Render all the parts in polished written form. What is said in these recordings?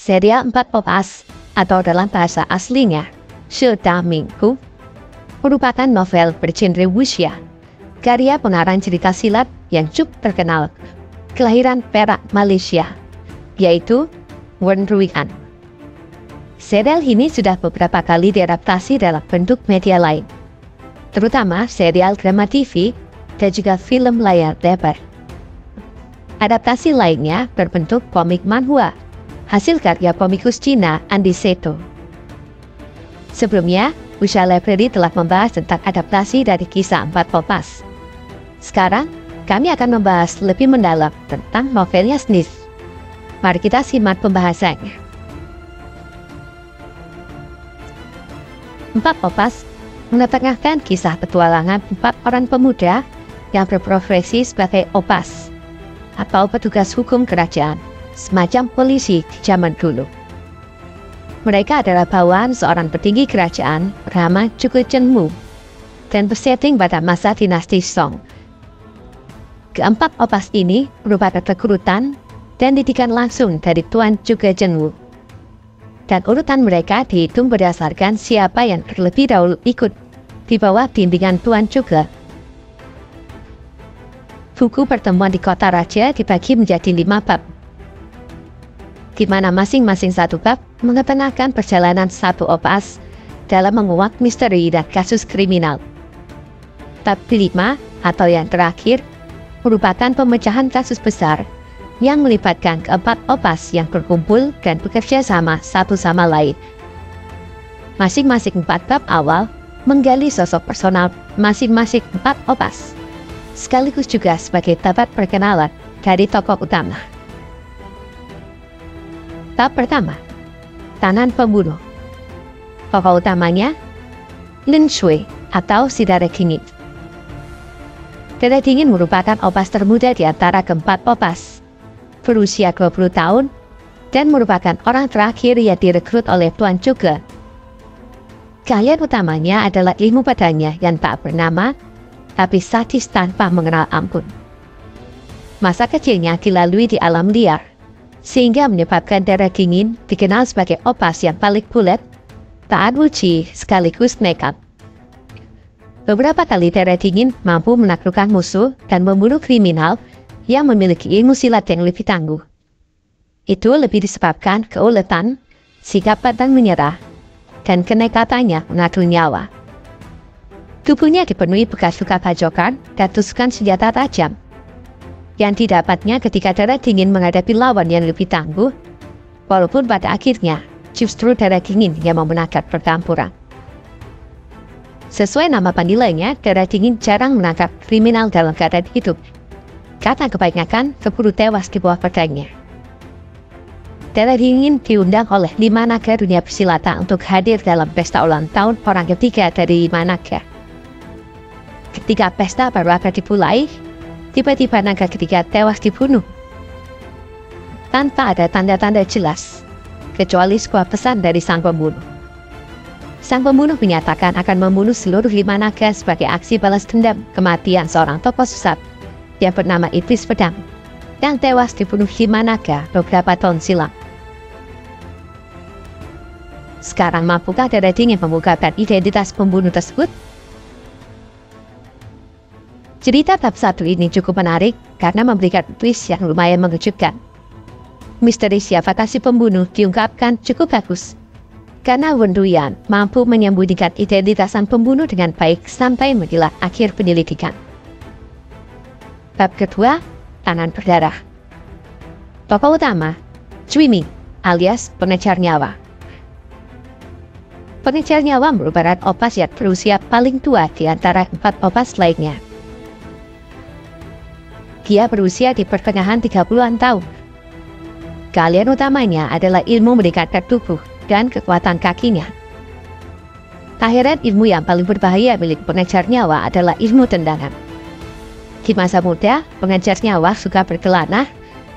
Serial Empat Opas atau dalam bahasa aslinya Sheda Minggu merupakan novel bergenre wuxia, karya pengarang cerita silat yang cukup terkenal kelahiran Perak, Malaysia, yaitu Wen Ruian. Serial ini sudah beberapa kali diadaptasi dalam bentuk media lain, terutama serial drama TV dan juga film layar lebar. Adaptasi lainnya berbentuk komik manhwa, hasil karya komikus Cina Andy Seto. Sebelumnya, Wuxia Library telah membahas tentang adaptasi dari kisah Empat Opas. Sekarang, kami akan membahas lebih mendalam tentang novelnya sendiri. Mari kita simak pembahasannya. Empat Opas mengetengahkan kisah petualangan 4 orang pemuda yang berprofesi sebagai opas atau petugas hukum kerajaan, semacam polisi di zaman dulu. Mereka adalah bawahan seorang petinggi kerajaan bernama Zhuge Zhenmu dan bersetting pada masa dinasti Song. Keempat opas ini merupakan rekrutan dan didikan langsung dari Tuan Zhuge Zhenmu. Dan urutan mereka dihitung berdasarkan siapa yang terlebih dahulu ikut di bawah bimbingan Tuan Zhuge. Buku pertemuan di kota raja dibagi menjadi 5 bab, di mana masing-masing satu bab mengetengahkan perjalanan satu opas dalam menguak misteri dan kasus kriminal. Bab 5 atau yang terakhir merupakan pemecahan kasus besar yang melibatkan keempat opas yang berkumpul dan bekerja sama satu sama lain. Masing-masing 4 bab awal menggali sosok personal masing-masing 4 opas, sekaligus juga sebagai babak perkenalan dari tokoh utama. Bab pertama, Tanan Pembunuh. Tokoh utamanya Lin Shui atau si Darah Dingin. Darah Dingin merupakan opas termuda di antara keempat opas, berusia 20 tahun dan merupakan orang terakhir yang direkrut oleh Tuan Zhuge. Keahlian utamanya adalah ilmu padanya yang tak bernama, tapi sadis tanpa mengenal ampun. Masa kecilnya dilalui di alam liar, sehingga menyebabkan Darah Dingin dikenal sebagai opas yang paling bulat, taat uji sekaligus nekat. Beberapa kali Darah Dingin mampu menaklukkan musuh dan membunuh kriminal yang memiliki ilmu silat yang lebih tangguh. Itu lebih disebabkan keuletan, sikap pantang menyerah, dan kenekatannya mengatur nyawa. Tubuhnya dipenuhi bekas luka bajokan dan tusukan senjata tajam yang didapatnya ketika Darah Dingin menghadapi lawan yang lebih tangguh, walaupun pada akhirnya justru Darah Dingin yang memenangkan pertempuran. Sesuai nama panggilnya, Darah Dingin jarang menangkap kriminal dalam keadaan hidup, karena kebanyakan keburu tewas di bawah pedangnya. Darah Dingin diundang oleh 5 naga dunia persilatan untuk hadir dalam pesta ulang tahun orang ketiga dari 5 naga. Ketika pesta baru akan dimulai, tiba-tiba naga ketiga tewas dibunuh tanpa ada tanda-tanda jelas, kecuali sebuah pesan dari sang pembunuh. Sang pembunuh menyatakan akan membunuh seluruh 5 naga sebagai aksi balas dendam kematian seorang tokoh sesat yang bernama Iblis Pedang, yang tewas dibunuh 5 naga beberapa tahun silam. Sekarang mampukah Darah Dingin membukakan identitas pembunuh tersebut? Cerita bab 1 ini cukup menarik karena memberikan twist yang lumayan mengejutkan. Misteri siapakah si pembunuh diungkapkan cukup bagus, karena Wen Ruian mampu menyembunyikan identitas sang pembunuh dengan baik sampai menjelang akhir penyelidikan. Bab kedua, Tanan Berdarah. Tokoh utama, Cui Ming alias pengejar nyawa. Pengejar nyawa merupakan opas yang berusia paling tua di antara 4 opas lainnya. Dia berusia di pertengahan 30-an tahun. Keahlian utamanya adalah ilmu meningkatkan tubuh dan kekuatan kakinya. Tak heran ilmu yang paling berbahaya milik pengejar nyawa adalah ilmu tendangan. Di masa muda, pengejar nyawa suka berkelana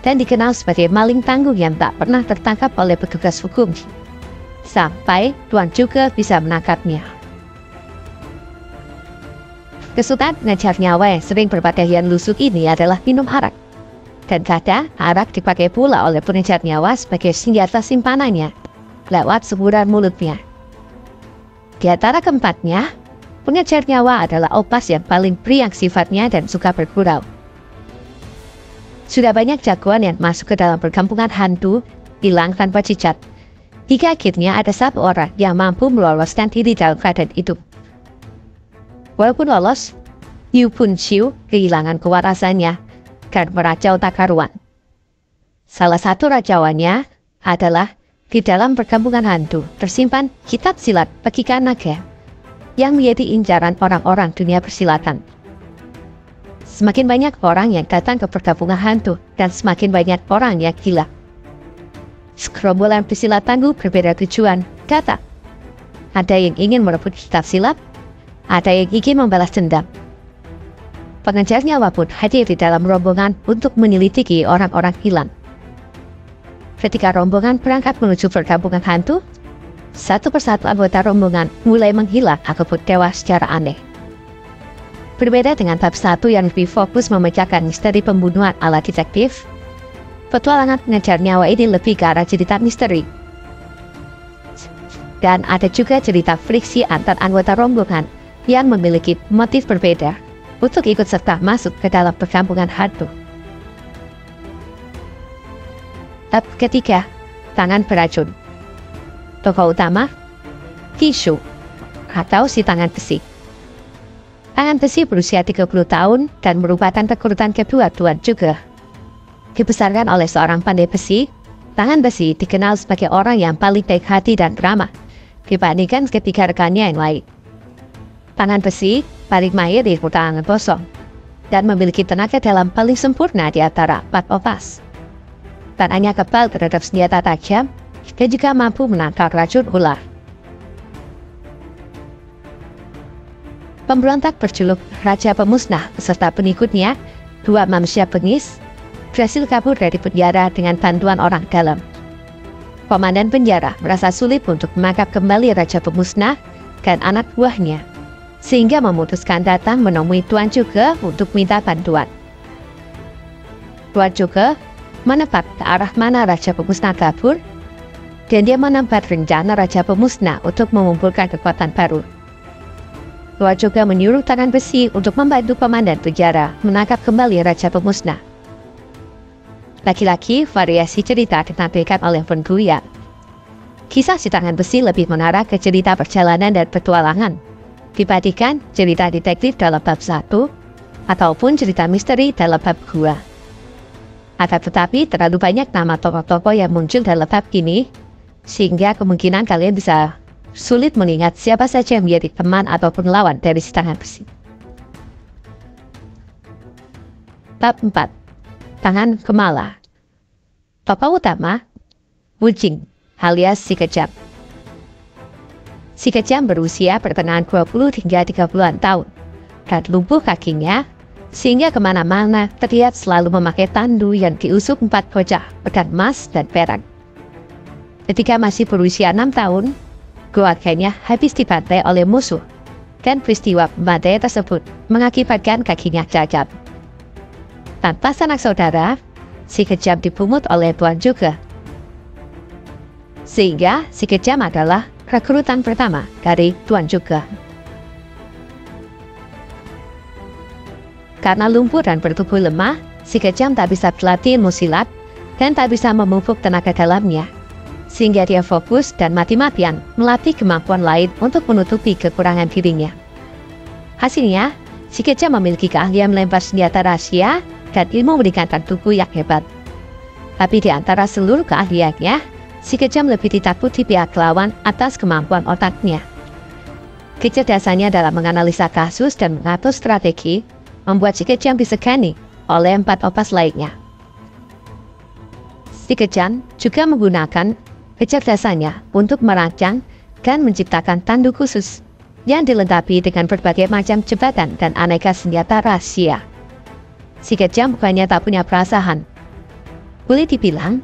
dan dikenal sebagai maling tangguh yang tak pernah tertangkap oleh petugas hukum, sampai Tuan Zhuge bisa menangkapnya. Kesukaan pengejar nyawa yang sering berpakaian lusuk ini adalah minum arak. dan kadang arak dipakai pula oleh pengejar nyawa sebagai senjata simpanannya lewat semburan mulutnya. Di antara keempatnya, pengejar nyawa adalah opas yang paling priang sifatnya dan suka bergurau. Sudah banyak jagoan yang masuk ke dalam perkampungan hantu hilang tanpa cicat, hingga akhirnya ada satu orang yang mampu meloloskan diri dalam keadaan hidup. Walaupun lolos, Yu Pun Chiu kehilangan kewarasannya dan meracau tak karuan. Salah satu racauannya adalah di dalam perkampungan hantu tersimpan kitab silat Pekikan Naga yang menjadi incaran orang-orang dunia persilatan. Semakin banyak orang yang datang ke perkampungan hantu dan semakin banyak orang yang gila. Segerombolan pesilatanku berbeda tujuan, kata. Ada yang ingin merebut kitab silat, ada yang ingin membalas dendam. Pengejar nyawa pun hadir di dalam rombongan untuk menyelidiki orang-orang hilang. Ketika rombongan berangkat menuju perkampungan hantu, satu persatu anggota rombongan mulai menghilang ataupun tewas secara aneh. Berbeda dengan tahap 1 yang lebih fokus memecahkan misteri pembunuhan ala detektif, petualangan pengejar nyawa ini lebih ke arah cerita misteri. Dan ada juga cerita friksi antar anggota rombongan yang memiliki motif berbeda untuk ikut serta masuk ke dalam perkampungan hantu. Tahap ketiga, tangan beracun. Tokoh utama, Kishu, atau si tangan besi. Tangan besi berusia 30 tahun dan merupakan rekrutan kedua Tuan juga. Dibesarkan oleh seorang pandai besi, tangan besi dikenal sebagai orang yang paling baik hati dan ramah dibandingkan ketiga rekannya yang lain. Tangan besi paling mahir di tangan kosong dan memiliki tenaga dalam paling sempurna di antara 4 opas. Tangannya kebal terhadap senjata tajam dan juga mampu menangkap racun ular. Pemberontak berjuluk Raja Pemusnah beserta pengikutnya, 2 manusia bengis, berhasil kabur dari penjara dengan bantuan orang dalam. Komandan penjara merasa sulit untuk menangkap kembali Raja Pemusnah dan anak buahnya, sehingga memutuskan datang menemui Tuan Juga untuk minta bantuan. Tuan Juga menebak ke arah mana Raja Pemusnah kabur, dan dia menambat rencana Raja Pemusnah untuk mengumpulkan kekuatan baru. Tuan juga menyuruh tangan besi untuk membantu komandan penjara menangkap kembali Raja Pemusnah. Laki-laki variasi cerita ditampilkan oleh Penguya. Kisah si tangan besi lebih mengarah ke cerita perjalanan dan petualangan dibandingkan cerita detektif dalam bab 1 ataupun cerita misteri dalam bab 2. Akan tetapi terlalu banyak nama tokoh-tokoh yang muncul dalam bab ini, sehingga kemungkinan kalian bisa sulit mengingat siapa saja yang menjadi teman ataupun lawan dari si tangan besi. Bab 4. Tangan Kemala. Tokoh utama, Wu Jing, alias si kejam. Si kejam berusia pertengahan 20 hingga 30-an tahun, dan lumpuh kakinya, sehingga kemana-mana terlihat selalu memakai tandu yang diusuk 4 bocah pedang emas dan perak. Ketika masih berusia 6 tahun, keluarganya habis dibantai oleh musuh, dan peristiwa pembantaian tersebut mengakibatkan kakinya cacat. Tanpa sanak saudara, si kejam dipungut oleh Tuan juga. Sehingga si kejam adalah rekrutan pertama dari Tuan juga. Karena lumpuh dan bertubuh lemah, si kejam tak bisa berlatih ilmu silat dan tak bisa memupuk tenaga dalamnya, sehingga dia fokus dan mati-matian melatih kemampuan lain untuk menutupi kekurangan dirinya. Hasilnya, si kejam memiliki keahlian melempar senjata rahasia dan ilmu meningkatkan tubuh yang hebat. Tapi di antara seluruh keahliannya, si kejam lebih ditakuti pihak lawan atas kemampuan otaknya. Kecerdasannya dalam menganalisa kasus dan mengatur strategi membuat si kejam disegani oleh 4 opas lainnya. Si kejam juga menggunakan kecerdasannya untuk merancang dan menciptakan tandu khusus yang dilengkapi dengan berbagai macam jembatan dan aneka senjata rahasia. Si kejam bukannya tak punya perasaan. Boleh dibilang,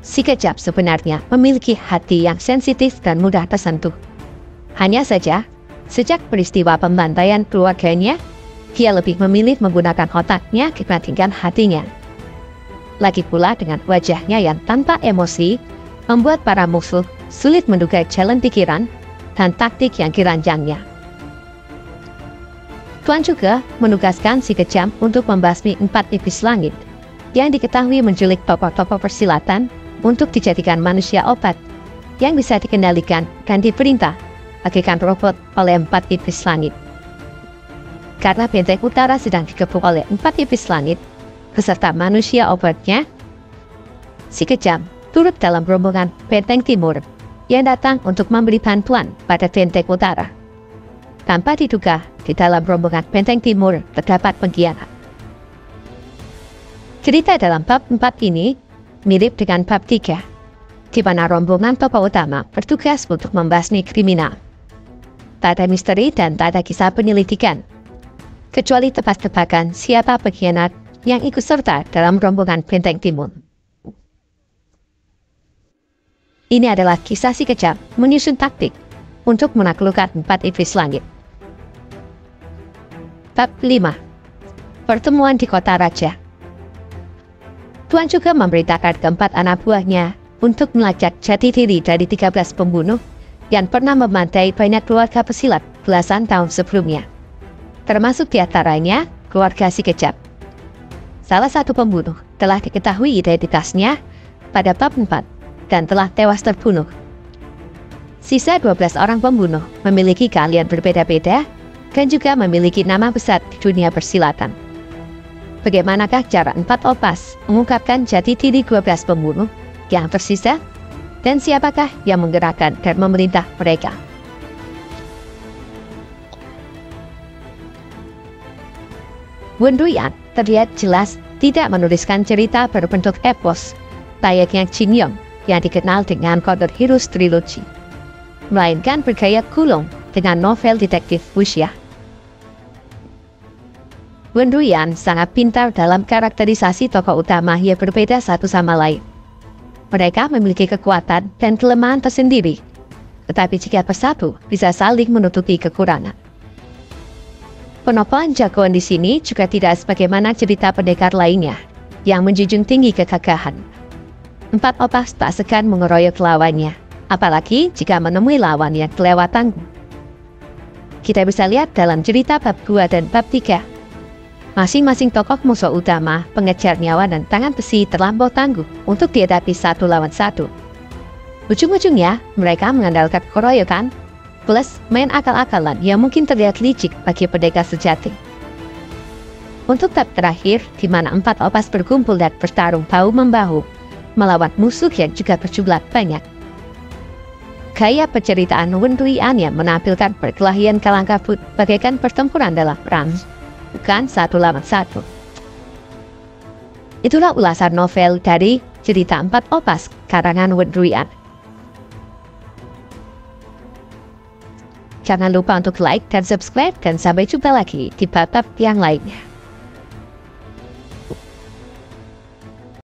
si kejam sebenarnya memiliki hati yang sensitif dan mudah tersentuh. Hanya saja, sejak peristiwa pembantaian keluarganya, dia lebih memilih menggunakan otaknya dibandingkan hatinya. lagi pula dengan wajahnya yang tanpa emosi, membuat para musuh sulit menduga jalan pikiran dan taktik yang dirancangnya. Tuan juga menugaskan si kejam untuk membasmi 4 iblis langit yang diketahui menculik tokoh-tokoh persilatan untuk dijadikan manusia obat yang bisa dikendalikan dan diperintah bagaikan robot oleh 4 iblis langit. Karena benteng utara sedang dikepung oleh 4 iblis langit beserta manusia obatnya, si kejam turut dalam rombongan benteng timur yang datang untuk memberi bantuan pada benteng utara. Tanpa diduga, di dalam rombongan benteng timur terdapat pengkhianat. Cerita dalam bab 4 ini mirip dengan bab 3, di mana rombongan tokoh utama bertugas untuk membasmi kriminal. Tak ada misteri dan tak ada kisah penyelidikan, kecuali tebak-tebakan siapa pengkhianat yang ikut serta dalam rombongan benteng timur. Ini adalah kisah si kejam menyusun taktik untuk menaklukkan 4 iblis langit. Bab 5. Pertemuan di kota raja. Tuan juga memerintahkan keempat anak buahnya untuk melacak jati diri dari 13 pembunuh yang pernah membantai banyak keluarga pesilat belasan tahun sebelumnya, termasuk diantaranya keluarga si kejam. Salah satu pembunuh telah diketahui identitasnya pada bab 4 dan telah tewas terbunuh. Sisa 12 orang pembunuh memiliki keahlian berbeda-beda dan juga memiliki nama besar di dunia persilatan. Bagaimanakah cara 4 opas mengungkapkan jati diri 12 pembunuh yang tersisa? Dan siapakah yang menggerakkan dan memerintah mereka? Wen Ruyan terlihat jelas tidak menuliskan cerita berbentuk epos layaknya Jin Yong yang dikenal dengan Coder Heroes Trilogy, melainkan bergaya kulung dengan novel detektif wuxia. Wen Ruyan sangat pintar dalam karakterisasi tokoh utama yang berbeda satu sama lain. Mereka memiliki kekuatan dan kelemahan tersendiri, tetapi jika bersatu bisa saling menutupi kekurangan. Penokohan jagoan di sini juga tidak sebagaimana cerita pendekar lainnya yang menjunjung tinggi kegagahan. 4 opas tak segan mengeroyok lawannya, apalagi jika menemui lawan yang kelewatan. Kita bisa lihat dalam cerita bab 2 dan bab 3. Masing-masing tokoh musuh utama, pengejar nyawa dan tangan besi terlampau tangguh untuk dihadapi 1 lawan 1. Ujung-ujungnya, mereka mengandalkan keroyokan, plus main akal-akalan yang mungkin terlihat licik bagi pendekar sejati. Untuk bab terakhir, di mana 4 opas berkumpul dan bertarung bahu-membahu melawan musuh yang juga berjumlah banyak. Gaya penceritaan Wen Ruyan yang menampilkan perkelahian kalang kabut bagaikan pertempuran dalam perang, bukan 1 lawan 1. Itulah ulasan novel dari cerita 4 opas karangan Wen Ruyan. Jangan lupa untuk like dan subscribe dan sampai jumpa lagi di bab-bab yang lainnya.